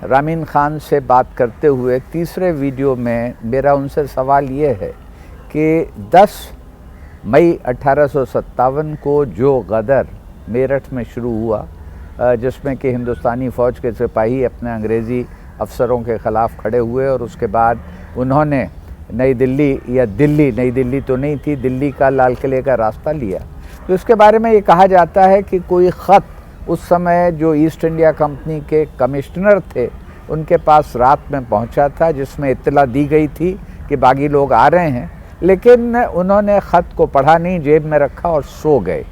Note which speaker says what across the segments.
Speaker 1: रामीन खान से बात करते हुए तीसरे वीडियो में मेरा उनसे सवाल ये है कि 10 मई 1857 को जो गदर मेरठ में शुरू हुआ, जिसमें कि हिंदुस्तानी फ़ौज के सिपाही अपने अंग्रेज़ी अफसरों के ख़िलाफ़ खड़े हुए और उसके बाद उन्होंने नई दिल्ली तो नहीं थी, दिल्ली का लाल किले का रास्ता लिया। तो इसके बारे में ये कहा जाता है कि कोई ख़त उस समय जो ईस्ट इंडिया कंपनी के कमिश्नर थे उनके पास रात में पहुंचा था, जिसमें इत्तला दी गई थी कि बागी लोग आ रहे हैं, लेकिन उन्होंने ख़त को पढ़ा नहीं, जेब में रखा और सो गए।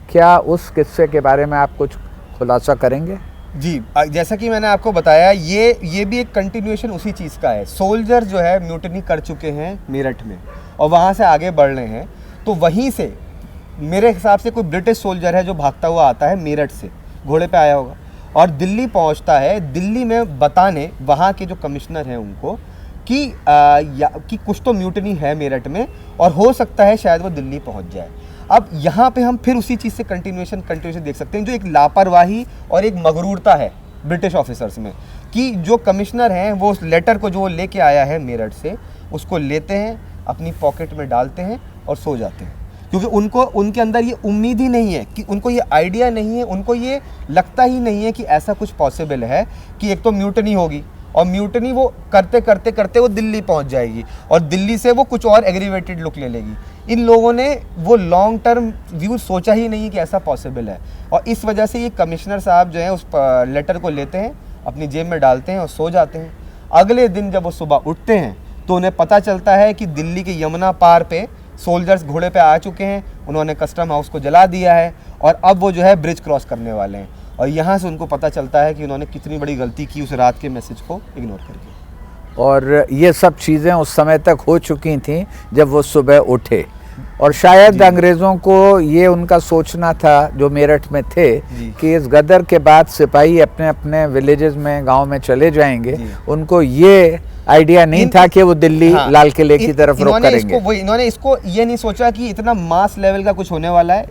Speaker 1: क्या उस किस्से के बारे में आप कुछ खुलासा करेंगे?
Speaker 2: जी, जैसा कि मैंने आपको बताया, ये भी एक कंटिन्यूएशन उसी चीज़ का है। सोल्जर जो है म्यूटनी कर चुके हैं मेरठ में और वहाँ से आगे बढ़ रहे हैं, तो वहीं से मेरे हिसाब से कोई ब्रिटिश सोल्जर है जो भागता हुआ आता है मेरठ से, घोड़े पे आया होगा और दिल्ली पहुँचता है। दिल्ली में बताने वहाँ के जो कमिश्नर हैं उनको कि कुछ तो म्यूटनी है मेरठ में और हो सकता है शायद वो दिल्ली पहुँच जाए। अब यहाँ पे हम फिर उसी चीज़ से कंटिन्यूएशन देख सकते हैं, जो एक लापरवाही और एक मगरूरता है ब्रिटिश ऑफिसर्स में, कि जो कमिश्नर हैं वो उस लेटर को जो लेके आया है मेरठ से, उसको लेते हैं, अपनी पॉकेट में डालते हैं और सो जाते हैं, क्योंकि उनके अंदर ये उम्मीद ही नहीं है, कि उनको ये आइडिया नहीं है, उनको ये लगता ही नहीं है कि ऐसा कुछ पॉसिबल है कि एक तो म्यूटनी होगी और म्यूटनी वो करते करते करते वो दिल्ली पहुंच जाएगी और दिल्ली से वो कुछ और एग्रीवेटेड लुक ले लेगी। इन लोगों ने वो लॉन्ग टर्म व्यू सोचा ही नहीं कि ऐसा पॉसिबल है, और इस वजह से ये कमिश्नर साहब जो है उस लेटर को लेते हैं, अपनी जेब में डालते हैं और सो जाते हैं। अगले दिन जब वो सुबह उठते हैं तो उन्हें पता चलता है कि दिल्ली के यमुना पार पे सोल्जर्स घोड़े पे आ चुके हैं, उन्होंने कस्टम हाउस को जला दिया है और अब वो जो है ब्रिज क्रॉस करने वाले हैं। और यहाँ से उनको पता चलता है कि उन्होंने कितनी बड़ी गलती की उस रात के मैसेज को इग्नोर करके।
Speaker 1: और ये सब चीज़ें उस समय तक हो चुकी थीं जब वो सुबह उठे, और शायद अंग्रेज़ों को ये उनका सोचना था जो मेरठ में थे कि इस गदर के बाद सिपाही अपने अपने विलेजेस में, गांव में चले जाएंगे। उनको ये आइडिया नहीं था कि वो दिल्ली लाल किले की तरफ रुख करेंगे।
Speaker 2: इन्होंने इसको ये नहीं सोचा कि इतना मास लेवल का कुछ होने वाला है।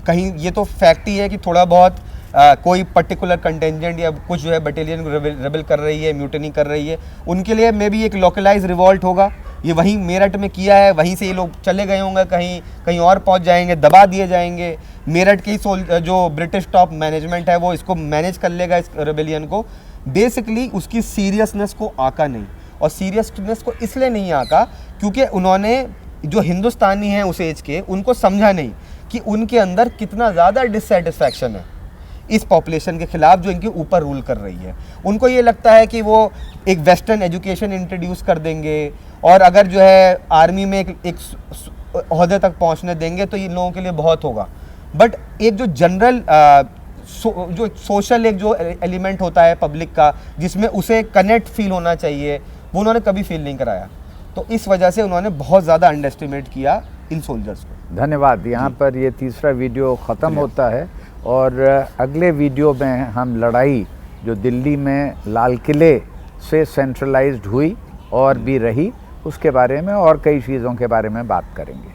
Speaker 2: कहीं ये तो फैक्ट ही है कि थोड़ा बहुत कोई पर्टिकुलर कंटेंजेंट या कुछ जो है बटालियन रेबल कर रही है, म्यूटनी कर रही है, उनके लिए मे बी एक लोकलाइज रिवॉल्ट होगा। ये वहीं मेरठ में किया है, वहीं से ये लोग चले गए होंगे, कहीं और पहुंच जाएंगे, दबा दिए जाएंगे। मेरठ की जो ब्रिटिश टॉप मैनेजमेंट है वो इसको मैनेज कर लेगा, इस रेबेलियन को। बेसिकली उसकी सीरियसनेस को आका नहीं, और सीरियसनेस को इसलिए नहीं आका क्योंकि उन्होंने जो हिंदुस्तानी हैं उस एज के, उनको समझा नहीं कि उनके अंदर कितना ज़्यादा डिससेटिस्फैक्शन है इस पॉपुलेशन के खिलाफ जो इनके ऊपर रूल कर रही है। उनको ये लगता है कि वो एक वेस्टर्न एजुकेशन इंट्रोड्यूस कर देंगे और अगर जो है आर्मी में एक ओहदे तक पहुंचने देंगे तो इन लोगों के लिए बहुत होगा। बट एक जो जनरल जो सोशल एक जो एलिमेंट होता है पब्लिक का, जिसमें उसे कनेक्ट फील होना चाहिए, वो उन्होंने कभी फील नहीं कराया। तो इस वजह से उन्होंने बहुत ज़्यादा अंडरएस्टिमेट किया इन सोल्जर्स को।
Speaker 1: धन्यवाद। यहाँ पर ये तीसरा वीडियो ख़त्म होता है और अगले वीडियो में हम लड़ाई जो दिल्ली में लाल किले से सेंट्रलाइज्ड हुई और भी रही, उसके बारे में और कई चीज़ों के बारे में बात करेंगे।